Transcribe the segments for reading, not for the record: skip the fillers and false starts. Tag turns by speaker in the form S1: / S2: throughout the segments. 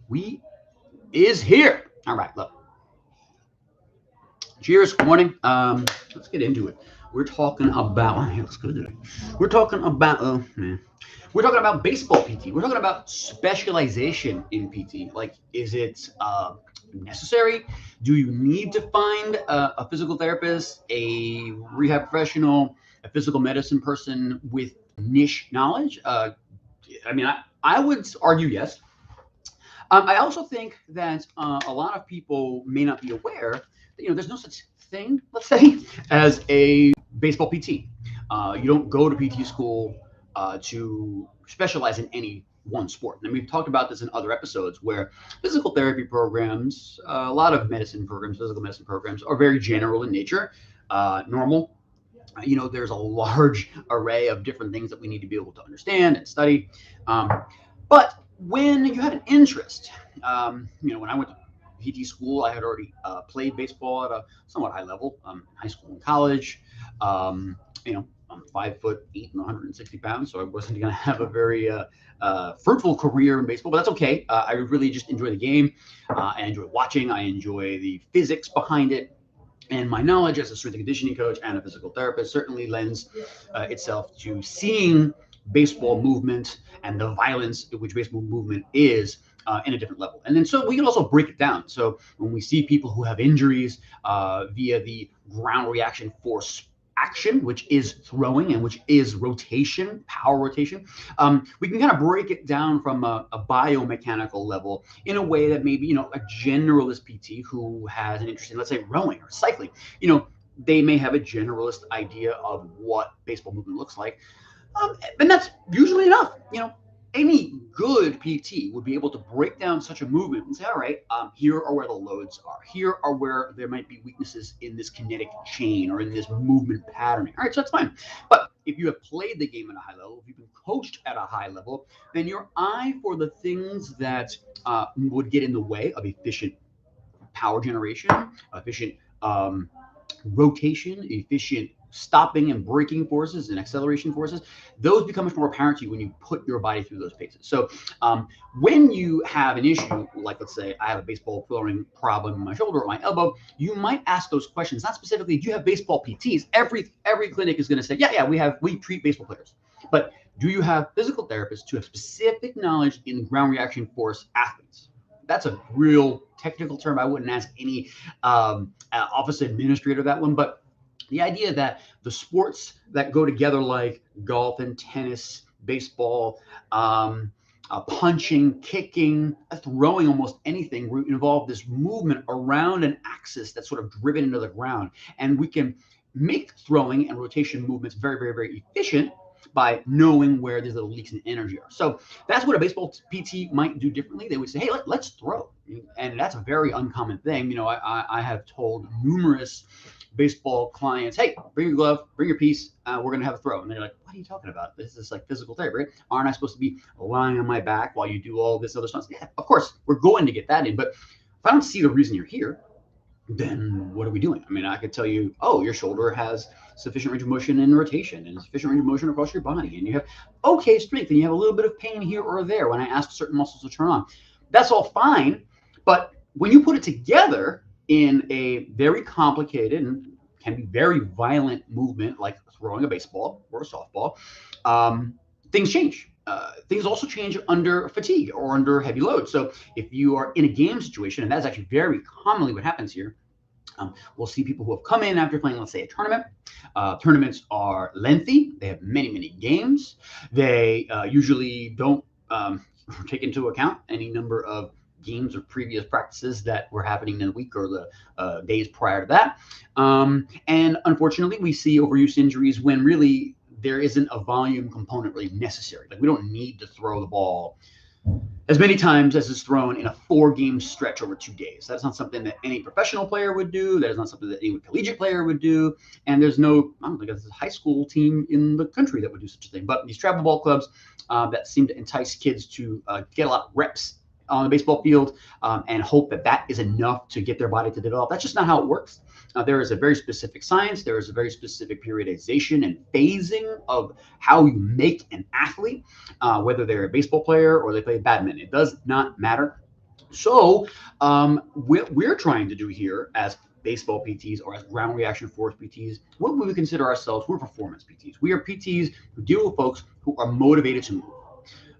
S1: We is here. All right, look. Cheers. Good morning. Let's get into it. We're talking about. Hey, looks good today. We're talking about. We're talking about baseball PT. We're talking about specialization in PT. Like, is it necessary? Do you need to find a physical therapist, a rehab professional, a physical medicine person with niche knowledge? I would argue yes. I also think that a lot of people may not be aware that there's no such thing, let's say, as a baseball PT. You don't go to PT school to specialize in any one sport. And we've talked about this in other episodes where physical therapy programs, a lot of medicine programs, physical medicine programs are very general in nature, normal. There's a large array of different things that we need to be able to understand and study. But when you have an interest, when I went to PT school, I had already played baseball at a somewhat high level, high school and college. I'm 5'8" and 160 pounds, so I wasn't going to have a very fruitful career in baseball, but that's okay. I really just enjoy the game. I enjoy watching. I enjoy the physics behind it. And my knowledge as a strength and conditioning coach and a physical therapist certainly lends itself to seeing baseball movement and the violence in which baseball movement is in a different level. And then so we can also break it down. So when we see people who have injuries via the ground reaction force action, which is throwing and which is rotation, power rotation, we can kind of break it down from a biomechanical level in a way that maybe, a generalist PT who has an interest in, let's say, rowing or cycling, they may have a generalist idea of what baseball movement looks like. And that's usually enough. Any good PT would be able to break down such a movement and say, all right, here are where the loads are. Here are where there might be weaknesses in this kinetic chain or in this movement patterning. All right, so that's fine. But if you have played the game at a high level, if you've been coached at a high level, then your eye for the things that would get in the way of efficient power generation, efficient rotation, efficient stopping and braking forces and acceleration forces, those become much more apparent to you when you put your body through those paces. So when you have an issue, like let's say I have a baseball throwing problem in my shoulder or my elbow, you might ask those questions, not specifically, do you have baseball PTs? Every clinic is going to say, yeah, we treat baseball players. But do you have physical therapists who have specific knowledge in ground reaction force athletes? That's a real technical term. I wouldn't ask any office administrator that one, but the idea that the sports that go together, like golf and tennis, baseball, punching, kicking, throwing, almost anything, involve this movement around an axis that's sort of driven into the ground. And we can make throwing and rotation movements very, very, very efficient by knowing where these little leaks in energy are. So that's what a baseball PT might do differently. They would say, hey, let's throw. And that's a very uncommon thing. I have told numerous baseball clients, hey, bring your glove, bring your piece, we're going to have a throw. And they're like, what are you talking about? This is like physical therapy, right? Aren't I supposed to be lying on my back while you do all this other stuff? Yeah, of course, we're going to get that in. But if I don't see the reason you're here, then what are we doing? I could tell you, oh, your shoulder has sufficient range of motion and rotation and sufficient range of motion across your body, and you have okay strength, and you have a little bit of pain here or there when I ask certain muscles to turn on. That's all fine, but when you put it together in a very complicated and can be very violent movement like throwing a baseball or a softball, things change. Things also change under fatigue or under heavy load. So if you are in a game situation, and that's actually very commonly what happens here, we'll see people who have come in after playing, let's say, a tournament. Tournaments are lengthy. They have many, many games. They usually don't take into account any number of games or previous practices that were happening in the week or the days prior to that. And unfortunately, we see overuse injuries when really there isn't a volume component really necessary. Like we don't need to throw the ball as many times as is thrown in a 4-game stretch over 2 days. That's not something that any professional player would do. That is not something that any collegiate player would do. And there's no, I don't think there's a high school team in the country that would do such a thing. But these travel ball clubs that seem to entice kids to get a lot of reps on the baseball field and hope that that is enough to get their body to develop. That's just not how it works. There is a very specific science. There is a very specific periodization and phasing of how you make an athlete, whether they're a baseball player or they play badminton. It does not matter. So what we're trying to do here as baseball PTs or as ground reaction force PTs, what would we consider ourselves? We're performance PTs. We are PTs who deal with folks who are motivated to move.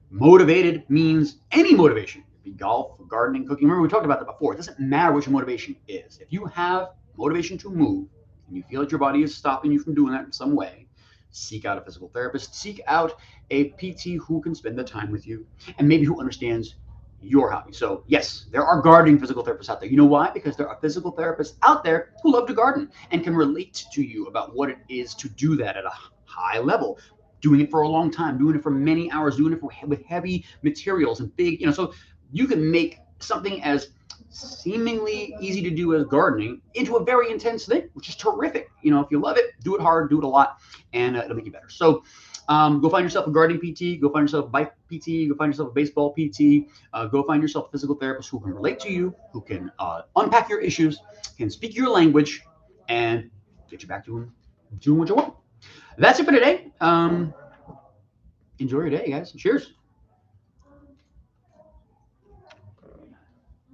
S1: Motivated means any motivation. It could be golf, gardening, cooking. Remember, we talked about that before. It doesn't matter what your motivation is. If you have motivation to move and you feel like your body is stopping you from doing that in some way, seek out a physical therapist. Seek out a PT who can spend the time with you and maybe who understands your hobby. So, yes, there are gardening physical therapists out there. You know why? Because there are physical therapists out there who love to garden and can relate to you about what it is to do that at a high level, doing it for a long time, doing it for many hours, doing it with heavy materials and big, so you can make something as seemingly easy to do as gardening into a very intense thing, which is terrific. If you love it, do it hard, do it a lot, and it'll make you better. So go find yourself a gardening PT, go find yourself a bike PT, go find yourself a baseball PT, go find yourself a physical therapist who can relate to you, who can unpack your issues, can speak your language, and get you back to doing what you want. That's it for today. Enjoy your day, guys. Cheers.